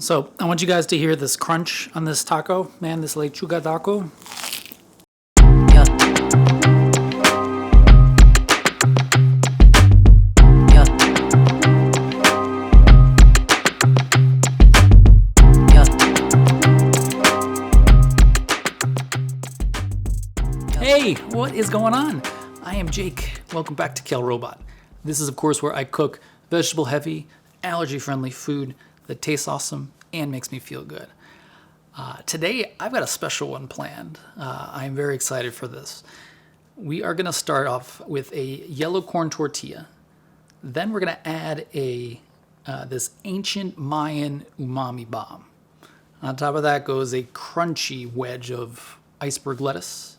So I want you guys to hear this crunch on this taco, man, this Lechuga Taco. Yeah. Yeah. Yeah. Hey, what is going on? I am Jake. Welcome back to KALE Robot. This is, of course, where I cook vegetable-heavy, allergy-friendly food that tastes awesome and makes me feel good. Today, I've got a special one planned. I'm very excited for this. We are going to start off with a yellow corn tortilla. Then we're going to add this ancient Mayan umami bomb. On top of that goes a crunchy wedge of iceberg lettuce,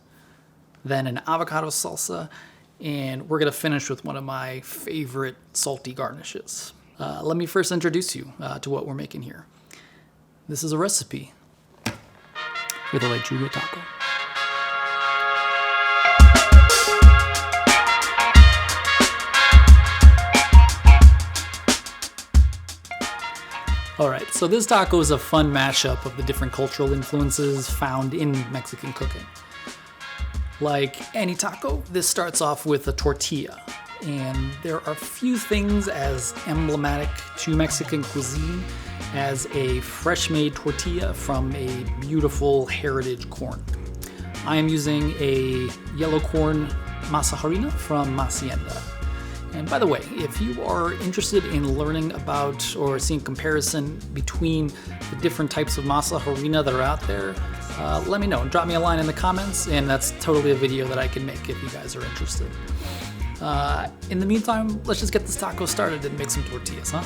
then an avocado salsa, and we're going to finish with one of my favorite salty garnishes. Let me first introduce you to what we're making here. This is a recipe with a Lechuga Taco. Alright, so this taco is a fun mashup of the different cultural influences found in Mexican cooking. Like any taco, this starts off with a tortilla. And there are few things as emblematic to Mexican cuisine as a fresh-made tortilla from a beautiful heritage corn. I am using a yellow corn Masa Harina from Masienda. And by the way, if you are interested in learning about or seeing comparison between the different types of Masa Harina that are out there, let me know. Drop me a line in the comments, and that's totally a video that I can make if you guys are interested. In the meantime, let's just get this taco started and make some tortillas, huh?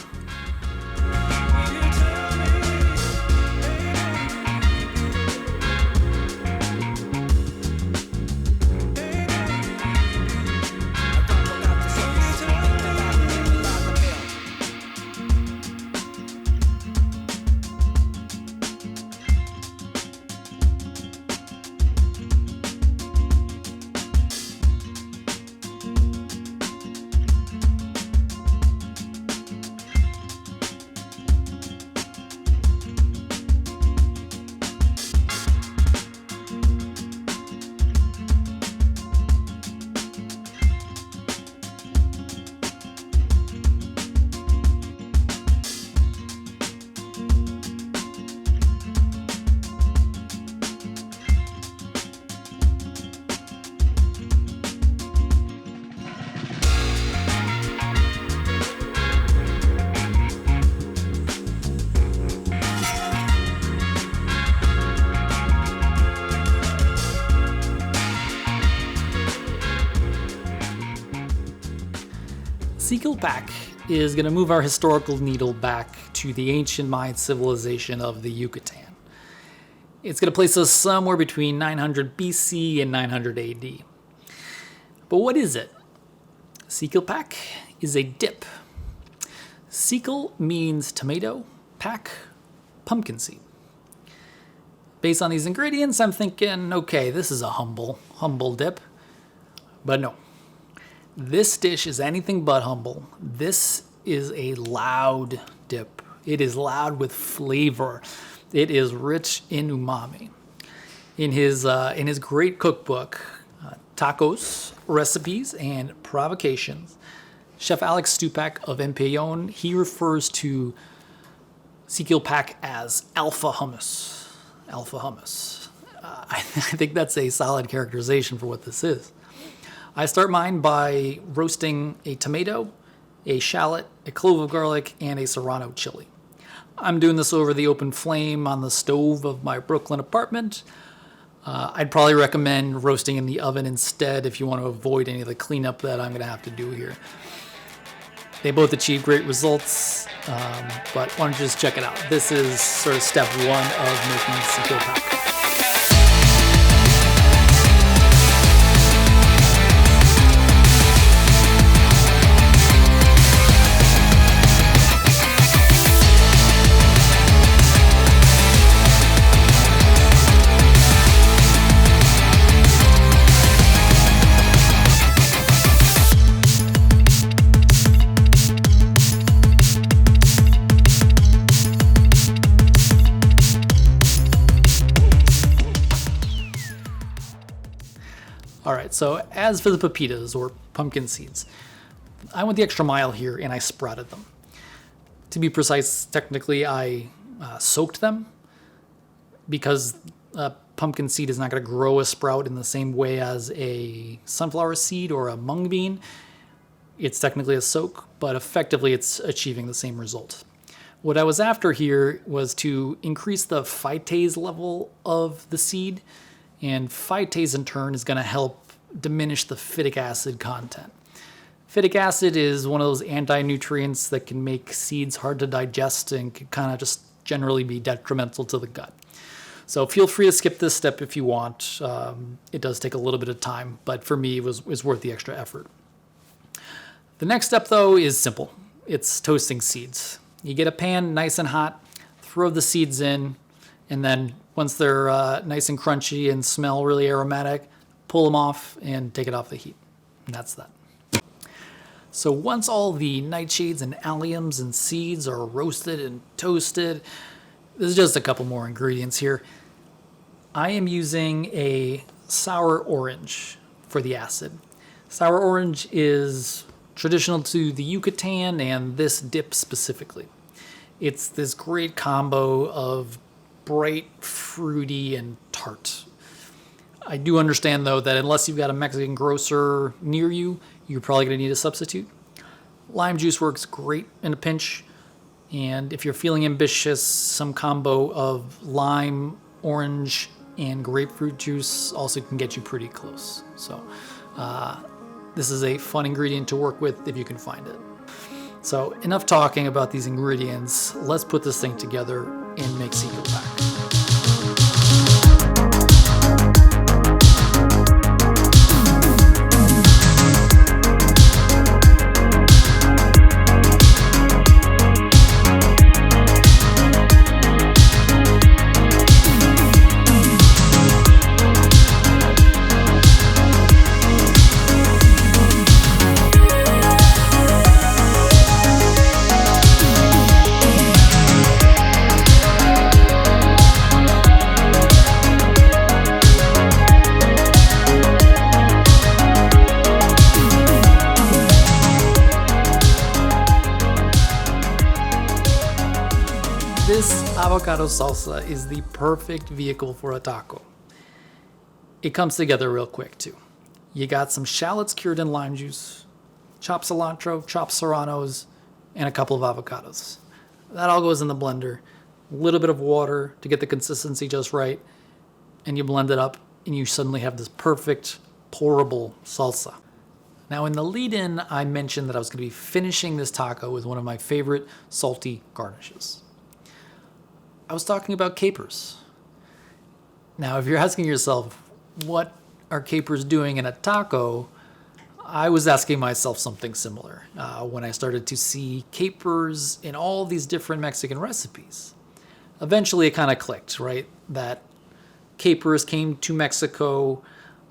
Sikil Pak is going to move our historical needle back to the ancient Mayan civilization of the Yucatan. It's going to place us somewhere between 900 BC and 900 AD. But what is it? Sikil Pak is a dip. Sikil means tomato, pak, pumpkin seed. Based on these ingredients, I'm thinking, okay, this is a humble dip. But no. This dish is anything but humble. This is a loud dip. It is loud with flavor. It is rich in umami. In his great cookbook, Tacos, Recipes, and Provocations, Chef Alex Stupak of Empeyon, he refers to Sikil Pak as alpha hummus. Alpha hummus. I think that's a solid characterization for what this is. I start mine by roasting a tomato, a shallot, a clove of garlic, and a serrano chili. I'm doing this over the open flame on the stove of my Brooklyn apartment. I'd probably recommend roasting in the oven instead if you want to avoid any of the cleanup that I'm going to have to do here. They both achieve great results, but why don't you just check it out. This is sort of step one of making Sikil Pak. So as for the pepitas, or pumpkin seeds, I went the extra mile here and I sprouted them. To be precise, technically I soaked them, because a pumpkin seed is not going to grow a sprout in the same way as a sunflower seed or a mung bean. It's technically a soak, but effectively it's achieving the same result. What I was after here was to increase the phytase level of the seed, and phytase in turn is going to help diminish the phytic acid content. Phytic acid is one of those anti-nutrients that can make seeds hard to digest and can kind of just generally be detrimental to the gut. So feel free to skip this step if you want. It does take a little bit of time, but for me it was worth the extra effort. The next step though is simple. It's toasting seeds. You get a pan nice and hot, throw the seeds in, and then once they're nice and crunchy and smell really aromatic, pull them off and take it off the heat. And that's that. So once all the nightshades and alliums and seeds are roasted and toasted, there's just a couple more ingredients here. I am using a sour orange for the acid. Sour orange is traditional to the Yucatan and this dip specifically. It's this great combo of bright, fruity, and tart. I do understand though that unless you've got a Mexican grocer near you, you're probably going to need a substitute. Lime juice works great in a pinch, and if you're feeling ambitious, some combo of lime, orange, and grapefruit juice also can get you pretty close. So this is a fun ingredient to work with if you can find it. So enough talking about these ingredients. Let's put this thing together and make Sikil Pak. This avocado salsa is the perfect vehicle for a taco. It comes together real quick too. You got some shallots cured in lime juice, chopped cilantro, chopped serranos, and a couple of avocados. That all goes in the blender. A little bit of water to get the consistency just right, and you blend it up, and you suddenly have this perfect pourable salsa. Now in the lead-in, I mentioned that I was going to be finishing this taco with one of my favorite salty garnishes. I was talking about capers. Now, if you're asking yourself, what are capers doing in a taco? I was asking myself something similar when I started to see capers in all these different Mexican recipes. Eventually, it kind of clicked, right? That capers came to Mexico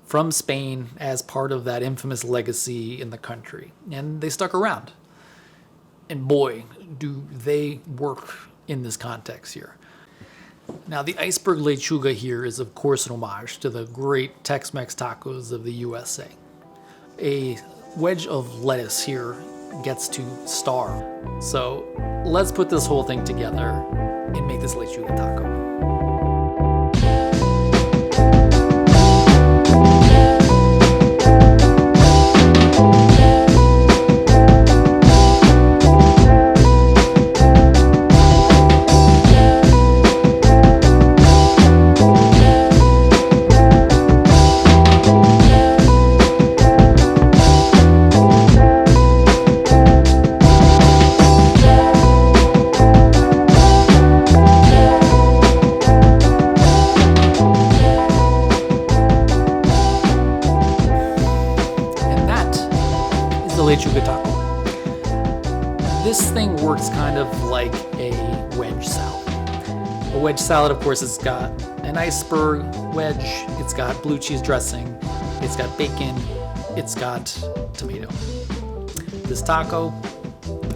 from Spain as part of that infamous legacy in the country, and they stuck around. And boy, do they work in this context here. Now, the Iceberg Lechuga here is, of course, an homage to the great Tex-Mex tacos of the USA. A wedge of lettuce here gets to star. So let's put this whole thing together and make this Lechuga Taco. Lechuga Taco. This thing works kind of like a wedge salad. A wedge salad, of course, has got an iceberg wedge, it's got blue cheese dressing, it's got bacon, it's got tomato. This taco,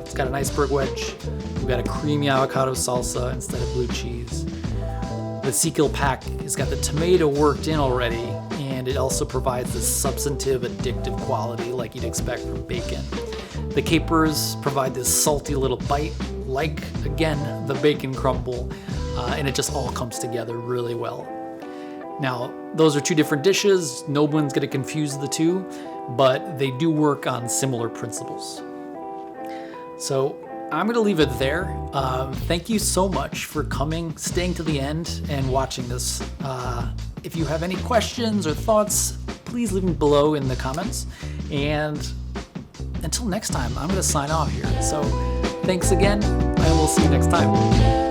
it's got an iceberg wedge, we've got a creamy avocado salsa instead of blue cheese. The Sikil Pak has got the tomato worked in already, and and it also provides this substantive, addictive quality like you'd expect from bacon. The capers provide this salty little bite, like, again, the bacon crumble, and it just all comes together really well. Now, those are two different dishes. No one's going to confuse the two, but they do work on similar principles. So I'm going to leave it there. Thank you so much for coming, staying to the end, and watching this. If you have any questions or thoughts, please leave them below in the comments. And until next time, I'm going to sign off here. So thanks again, and we'll see you next time.